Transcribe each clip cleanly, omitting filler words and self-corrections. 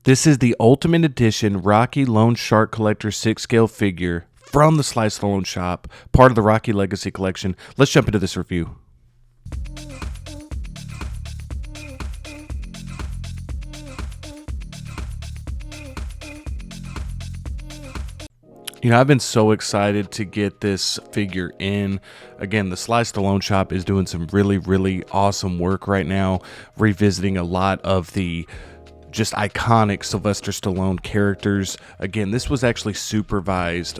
This is the Ultimate Edition Rocky Lone Shark Collector 6-scale figure from the Sly Stallone Shop, part of the Rocky Legacy Collection. Let's jump into this review. You know, I've been so excited to get this figure in. Again, the Sly Stallone Shop is doing some really awesome work right now, revisiting a lot of the just iconic Sylvester Stallone characters. Again, this was actually supervised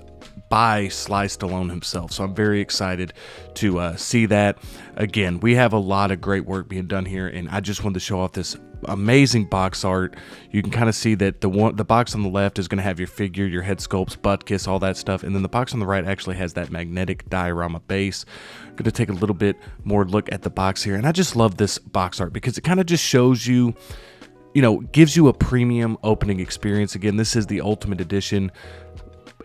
by Sly Stallone himself, so I'm very excited to see that. Again, we have a lot of great work being done here, and I just wanted to show off this amazing box art. You can kind of see that the box on the left is going to have your figure, your head sculpts, butt kiss, all that stuff, and then the box on the right actually has that magnetic diorama base. I'm going to take a little bit more look at the box here, and I just love this box art because it kind of just shows you, you know, gives you a premium opening experience. Again, this is the Ultimate Edition,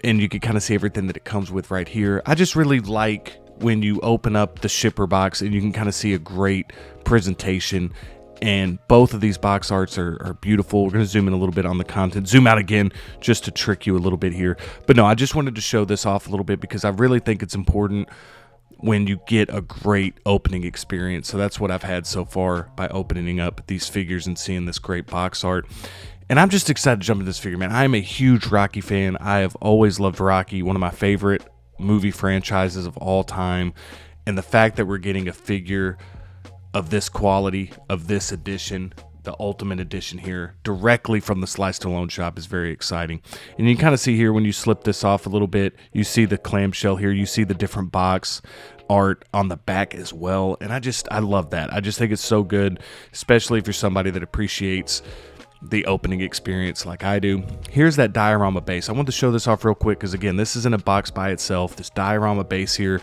and you can kind of see everything that it comes with right here. I just really like when you open up the shipper box and you can kind of see a great presentation, and both of these box arts are beautiful. We're going to zoom in a little bit on the content, zoom out again just to trick you a little bit here. But no, I just wanted to show this off a little bit because I really think it's important when you get a great opening experience. So that's what I've had so far by opening up these figures and seeing this great box art. And I'm just excited to jump into this figure, man. I am a huge Rocky fan. I have always loved Rocky, one of my favorite movie franchises of all time. And the fact that we're getting a figure of this quality, of this edition, the Ultimate Edition here, directly from the Sly Stallone Shop is very exciting. And you can kind of see here when you slip this off a little bit, you see the clamshell here, you see the different box art on the back as well. And I love that. I just think it's so good, especially if you're somebody that appreciates the opening experience like I do. Here's that diorama base. I want to show this off real quick because, again, this isn't a box by itself. This diorama base here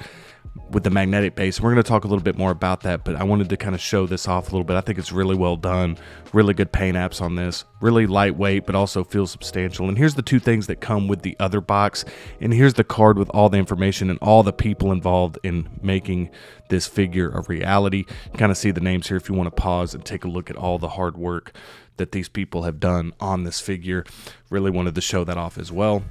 with the magnetic base, and we're going to talk a little bit more about that, but I wanted to kind of show this off a little bit. I think it's really well done, really good paint apps on this, really lightweight but also feels substantial. And here's the two things that come with the other box, and here's the card with all the information and all the people involved in making this figure a reality. You kind of see the names here if you want to pause and take a look at all the hard work that these people have done on this figure. Really wanted to show that off as well.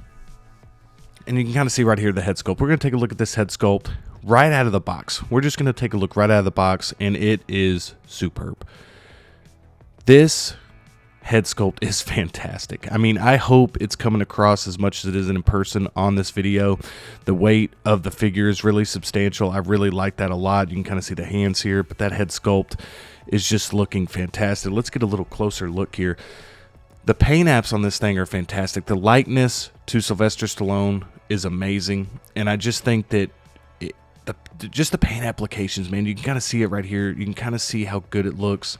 And you can kind of see right here the head sculpt. We're going to take a look at this head sculpt right out of the box. We're just going to take a look right out of the box, and it is superb. This head sculpt is fantastic. I mean, I hope it's coming across as much as it is in person on this video. The weight of the figure is really substantial. I really like that a lot. You can kind of see the hands here, but that head sculpt is just looking fantastic. Let's get a little closer look here. The paint apps on this thing are fantastic. The likeness to Sylvester Stallone is amazing, and I just think that just the paint applications, man, you can kind of see it right here. You can kind of see how good it looks.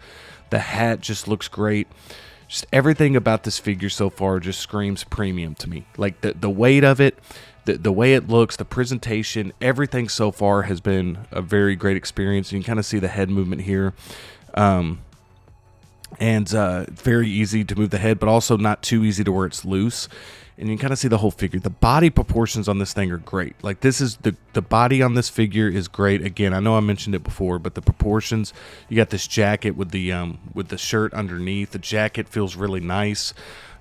The hat just looks great. Just everything about this figure so far just screams premium to me. Like the weight of it, the way it looks, the presentation, everything so far has been a very great experience. You can kind of see the head movement here. Very easy to move the head, but also not too easy to where it's loose. And you can kind of see the whole figure. The body proportions on this thing are great. Like, this is the body on this figure is great. Again, I know I mentioned it before, but the proportions, you got this jacket with the shirt underneath. The jacket feels really nice.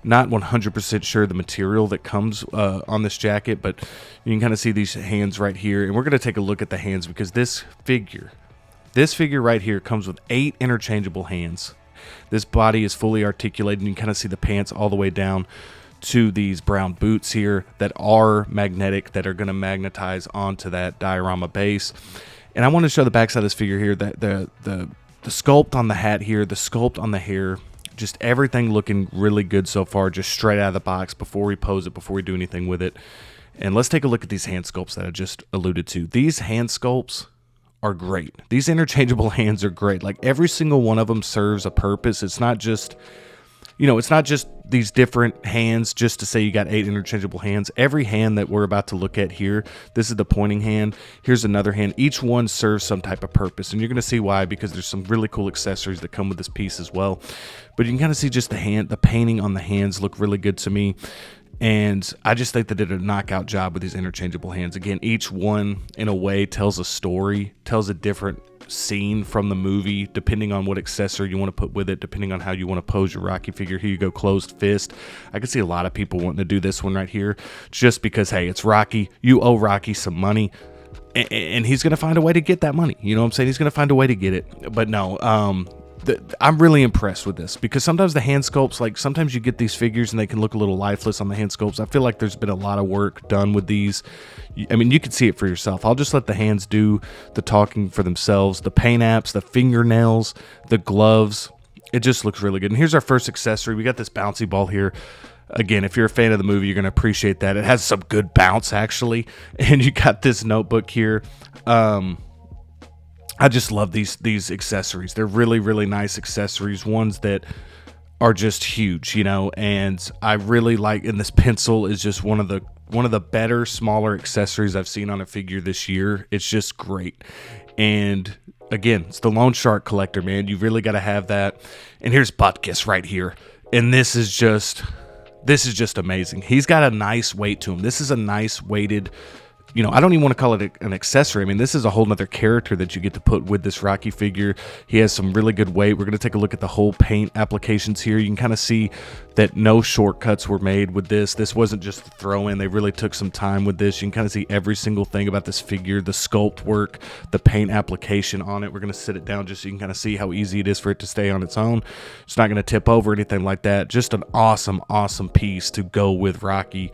Not 100% sure the material that comes on this jacket, but you can kind of see these hands right here. And we're going to take a look at the hands because this figure right here comes with 8 interchangeable hands. This body is fully articulated, and you can kind of see the pants all the way down to these brown boots here that are magnetic, that are going to magnetize onto that diorama base. And I want to show the backside of this figure here, that the sculpt on the hat here, the sculpt on the hair, just everything looking really good so far, just straight out of the box before we pose it, before we do anything with it. And let's take a look at these hand sculpts that I just alluded to. These hand sculpts are great. These interchangeable hands are great. Like, every single one of them serves a purpose. It's not just, you know, it's not just these different hands just to say you got 8 interchangeable hands. Every hand that we're about to look at here, this is the pointing hand. Here's another hand. Each one serves some type of purpose, and you're going to see why, because there's some really cool accessories that come with this piece as well. But you can kind of see just the painting on the hands look really good to me. And I just think they did a knockout job with these interchangeable hands. Again, each one, in a way, tells a story, tells a different scene from the movie, depending on what accessory you want to put with it, depending on how you want to pose your Rocky figure. Here you go, closed fist. I can see a lot of people wanting to do this one right here just because, hey, it's Rocky. You owe Rocky some money, and he's going to find a way to get that money. You know what I'm saying? He's going to find a way to get it. But no, I'm really impressed with this, because sometimes the hand sculpts, like sometimes you get these figures and they can look a little lifeless on the hand sculpts. I feel like there's been a lot of work done with these. I mean, you can see it for yourself. I'll just let the hands do the talking for themselves. The paint apps, the fingernails, the gloves, it just looks really good. And here's our first accessory. We got this bouncy ball here. Again, if you're a fan of the movie, you're going to appreciate that. It has some good bounce, actually. And you got this notebook here. I just love these accessories. They're really, really nice accessories, ones that are just huge, you know, and I really like, and this pencil is just one of the better, smaller accessories I've seen on a figure this year. It's just great. And again, it's the Lone Shark collector, man. You really got to have that. And here's Butkus right here. And this is just amazing. He's got a nice weight to him. This is a nice weighted, you know, I don't even want to call it an accessory. I mean, this is a whole nother character that you get to put with this Rocky figure. He has some really good weight. We're going to take a look at the whole paint applications here. You can kind of see that no shortcuts were made with this. This wasn't just a throw in. They really took some time with this. You can kind of see every single thing about this figure, the sculpt work, the paint application on it. We're going to sit it down just so you can kind of see how easy it is for it to stay on its own. It's not going to tip over or anything like that. Just an awesome, awesome piece to go with Rocky.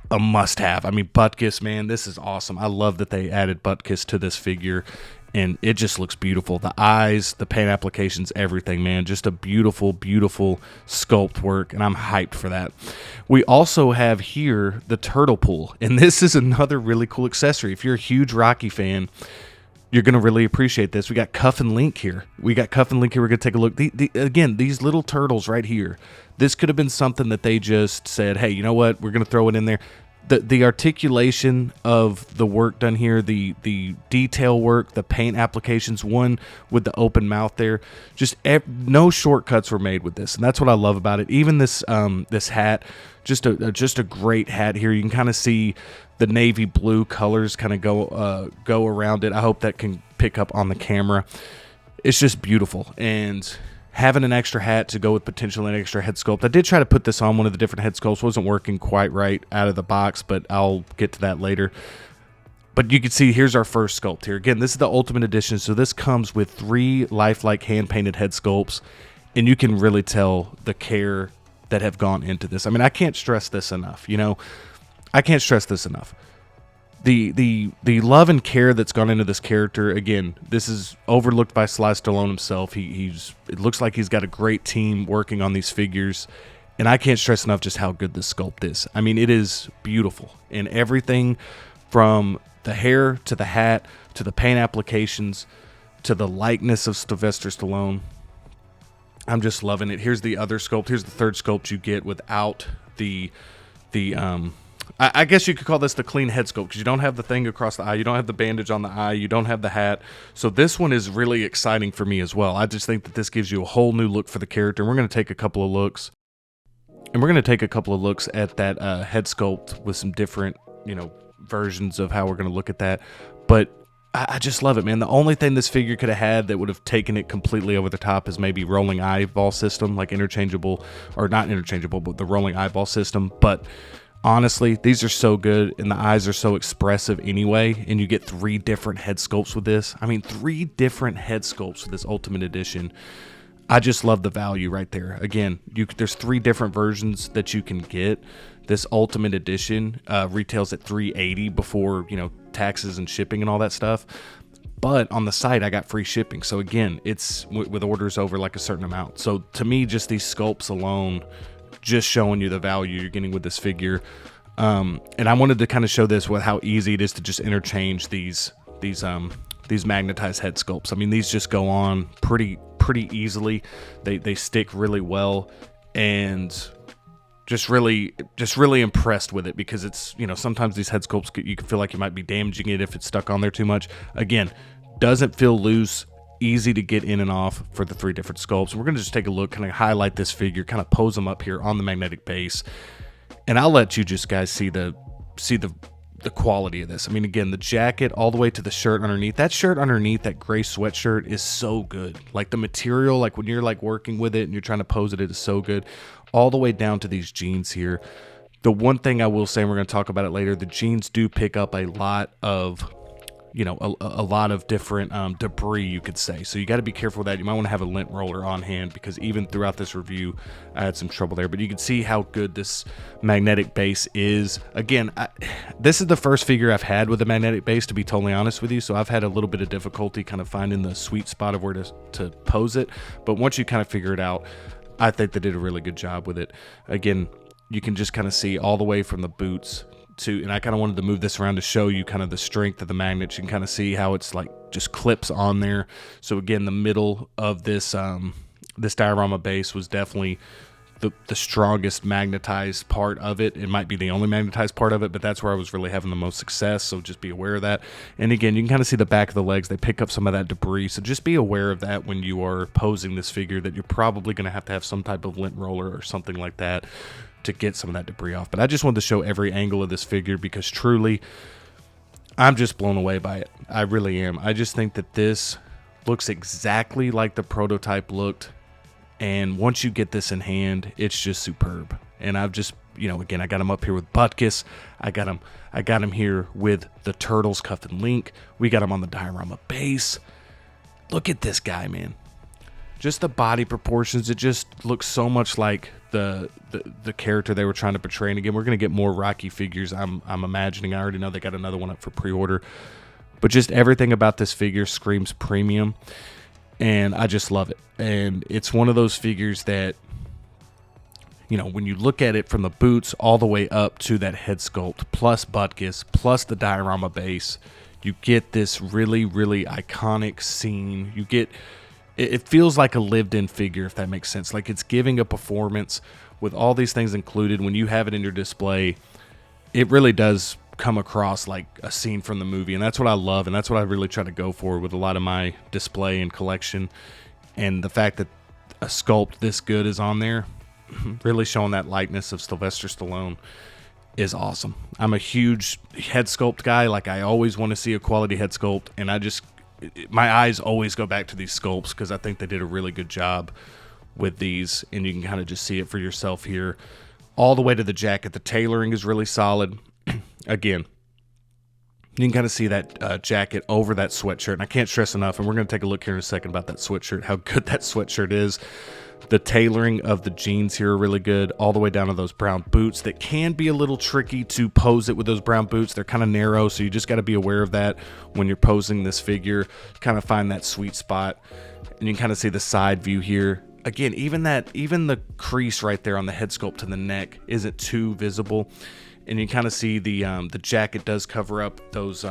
A must-have. I mean, Butkus, man, this is awesome. I love that they added Butkus to this figure, and it just looks beautiful. The eyes, the paint applications, everything, man. Just a beautiful, beautiful sculpt work, and I'm hyped for that. We also have here the turtle pool, and this is another really cool accessory. If you're a huge Rocky fan, you're going to really appreciate this. We got Cuff and Link here. We're going to take a look. Again, these little turtles right here. This could have been something that they just said, hey, you know what? We're going to throw it in there. The articulation of the work done here, the detail work, the paint applications, one with the open mouth there, just no shortcuts were made with this, and that's what I love about it. Even this this hat, just a great hat here. You can kind of see the navy blue colors kind of go around it. I hope that can pick up on the camera. It's just beautiful, and having an extra hat to go with potentially an extra head sculpt. I did try to put this on one of the different head sculpts. Wasn't working quite right out of the box, but I'll get to that later. But you can see here's our first sculpt here. Again, this is the Ultimate Edition, so this comes with 3 lifelike hand-painted head sculpts, and you can really tell the care that have gone into this. I mean, I can't stress this enough, you know. I can't stress this enough. The love and care that's gone into this character, again, this is overlooked by Sly Stallone himself. It looks like he's got a great team working on these figures, and I can't stress enough just how good this sculpt is. I mean, it is beautiful, and everything from the hair to the hat to the paint applications to the likeness of Sylvester Stallone. I'm just loving it. Here's the other sculpt. Here's the third sculpt you get without I guess you could call this the clean head sculpt, because you don't have the thing across the eye. You don't have the bandage on the eye. You don't have the hat. So this one is really exciting for me as well. I just think that this gives you a whole new look for the character. And we're going to take a couple of looks. And we're going to take a couple of looks at that head sculpt with some different, you know, versions of how we're going to look at that. But I just love it, man. The only thing this figure could have had that would have taken it completely over the top is maybe rolling eyeball system, like interchangeable, or not interchangeable, but the rolling eyeball system. But honestly, these are so good, and the eyes are so expressive anyway, and you get 3 different head sculpts with this. I mean, 3 different head sculpts with this Ultimate Edition. I just love the value right there. Again, there's 3 different versions that you can get. This Ultimate Edition retails at $380 before, you know, taxes and shipping and all that stuff. But on the site, I got free shipping. So again, it's with orders over like a certain amount. So to me, just these sculpts alone, just showing you the value you're getting with this figure. And I wanted to kind of show this with how easy it is to just interchange these magnetized head sculpts. I mean, these just go on pretty easily. They stick really well, and just really impressed with it, because it's, you know, sometimes these head sculpts, you can feel like you might be damaging it if it's stuck on there too much. Again, doesn't feel loose, easy to get in and off for the 3 different sculpts. And we're going to just take a look, kind of highlight this figure, kind of pose them up here on the magnetic base, and I'll let you just guys see the the quality of this. I mean, again, the jacket all the way to the shirt underneath. That shirt underneath, that gray sweatshirt, is so good. Like the material, like when you're like working with it and you're trying to pose it, it is so good. All the way down to these jeans here. The one thing I will say, and we're going to talk about it later, the jeans do pick up a lot of, you know, a lot of different debris, you could say. So you got to be careful with that. You might want to have a lint roller on hand, because even throughout this review, I had some trouble there. But you can see how good this magnetic base is. Again, this is the first figure I've had with a magnetic base, to be totally honest with you. So I've had a little bit of difficulty kind of finding the sweet spot of where to pose it. But once you kind of figure it out, I think they did a really good job with it. Again, you can just kind of see all the way from the boots to, and I kind of wanted to move this around to show you kind of the strength of the magnets. You can kind of see how it's like just clips on there. So again, the middle of this this diorama base was definitely the strongest magnetized part of it. It might be the only magnetized part of it, but that's where I was really having the most success. So just be aware of that. And again, you can kind of see the back of the legs. They pick up some of that debris. So just be aware of that when you are posing this figure, that you're probably going to have some type of lint roller or something like that to get some of that debris off. But I just wanted to show every angle of this figure, because truly, I'm just blown away by it. I really am. I just think that this looks exactly like the prototype looked. And once you get this in hand, it's just superb. And I've just, you know, again, I got him up here with Butkus. I got him here with the Turtles Cuff and Link. We got him on the diorama base. Look at this guy, man. Just the body proportions, it just looks so much like the character they were trying to portray. And again, we're going to get more Rocky figures, I'm imagining. I already know they got another one up for pre-order. But just everything about this figure screams premium. And I just love it. And it's one of those figures that, you know, when you look at it from the boots all the way up to that head sculpt, plus Butkus, plus the diorama base, you get this really, really iconic scene. You get... It feels like a lived-in figure, if that makes sense. Like it's giving a performance with all these things included. When you have it in your display, it really does come across like a scene from the movie. And that's what I love, and that's what I really try to go for with a lot of my display and collection. And the fact that a sculpt this good is on there, really showing that likeness of Sylvester Stallone, is awesome. I'm a huge head sculpt guy. Like I always want to see a quality head sculpt, and my eyes always go back to these sculpts, because I think they did a really good job with these, and you can kind of just see it for yourself here. All the way to the jacket, the tailoring is really solid. Again, you can kind of see that jacket over that sweatshirt, and I can't stress enough, and we're going to take a look here in a second about that sweatshirt, how good that sweatshirt is. The tailoring of the jeans here are really good, all the way down to those brown boots that can be a little tricky to pose it with those brown boots. They're kind of narrow, so you just got to be aware of that when you're posing this figure. Kind of find that sweet spot, and you can kind of see the side view here. Again, even the crease right there on the head sculpt to the neck isn't too visible. And you kind of see the jacket does cover up those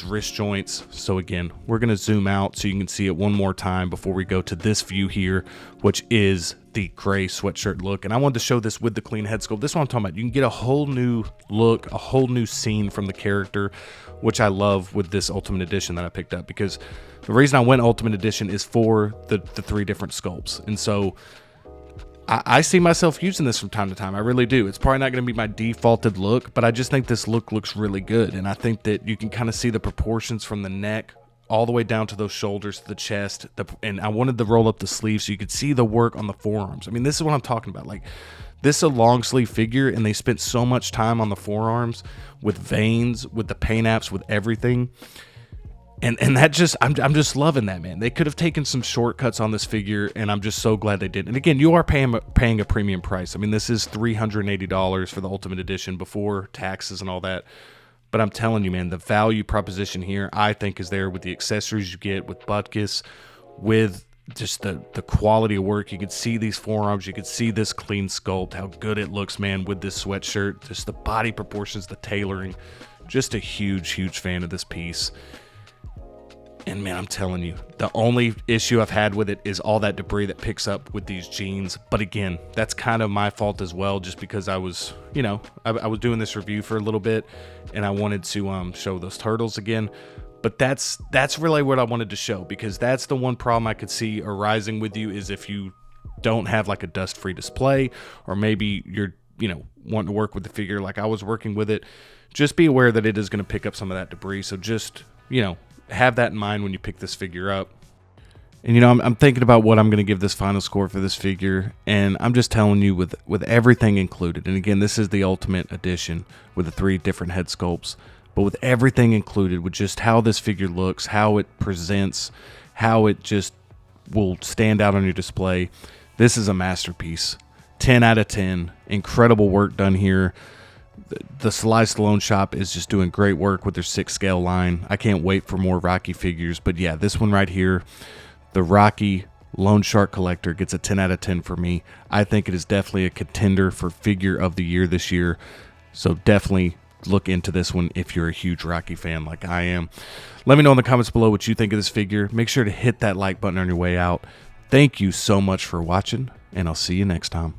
wrist joints. So again, we're going to zoom out so you can see it one more time before we go to this view here, which is the gray sweatshirt look. And I wanted to show this with the clean head sculpt. This is what I'm talking about. You can get a whole new look, a whole new scene from the character, which I love with this Ultimate Edition that I picked up. Because the reason I went Ultimate Edition is for the 3 different sculpts. And so I see myself using this from time to time. I really do. It's probably not going to be my defaulted look, but I just think this look looks really good. And I think that you can kind of see the proportions from the neck all the way down to those shoulders, to the chest. And I wanted to roll up the sleeves so you could see the work on the forearms. I mean, this is what I'm talking about. Like, this is a long sleeve figure, and they spent so much time on the forearms with veins, with the paint apps, with everything. And that just, I'm just loving that, man. They could have taken some shortcuts on this figure, and I'm just so glad they did. And again, you are paying a premium price. I mean, this is $380 for the Ultimate Edition before taxes and all that. But I'm telling you, man, the value proposition here, I think, is there with the accessories you get with Butkus, with just the quality of work. You could see these forearms. You could see this clean sculpt, how good it looks, man, with this sweatshirt. Just the body proportions, the tailoring. Just a huge, huge fan of this piece. And man, I'm telling you, the only issue I've had with it is all that debris that picks up with these jeans. But again, that's kind of my fault as well, just because I was, you know, I was doing this review for a little bit, and I wanted to show those turtles again. But that's really what I wanted to show, because that's the one problem I could see arising with you, is if you don't have like a dust-free display, or maybe wanting to work with the figure like I was working with it, just be aware that it is going to pick up some of that debris. So just, have that in mind when you pick this figure up. And, I'm thinking about what I'm going to give this final score for this figure, and I'm just telling you with everything included. And again, this is the Ultimate Edition with the 3 different head sculpts, but with everything included, with just how this figure looks, how it presents, how it just will stand out on your display, this is a masterpiece. 10 out of 10. Incredible work done here. The Sly Stallone Shop is just doing great work with their 6 scale line. I can't wait for more Rocky figures, but yeah, this one right here, the Rocky Lone Shark Collector, gets a 10 out of 10 for me. I think it is definitely a contender for figure of the year this year. So definitely look into this one if you're a huge Rocky fan like I am. Let me know in the comments below what you think of this figure. Make sure to hit that like button on your way out. Thank you so much for watching, and I'll see you next time.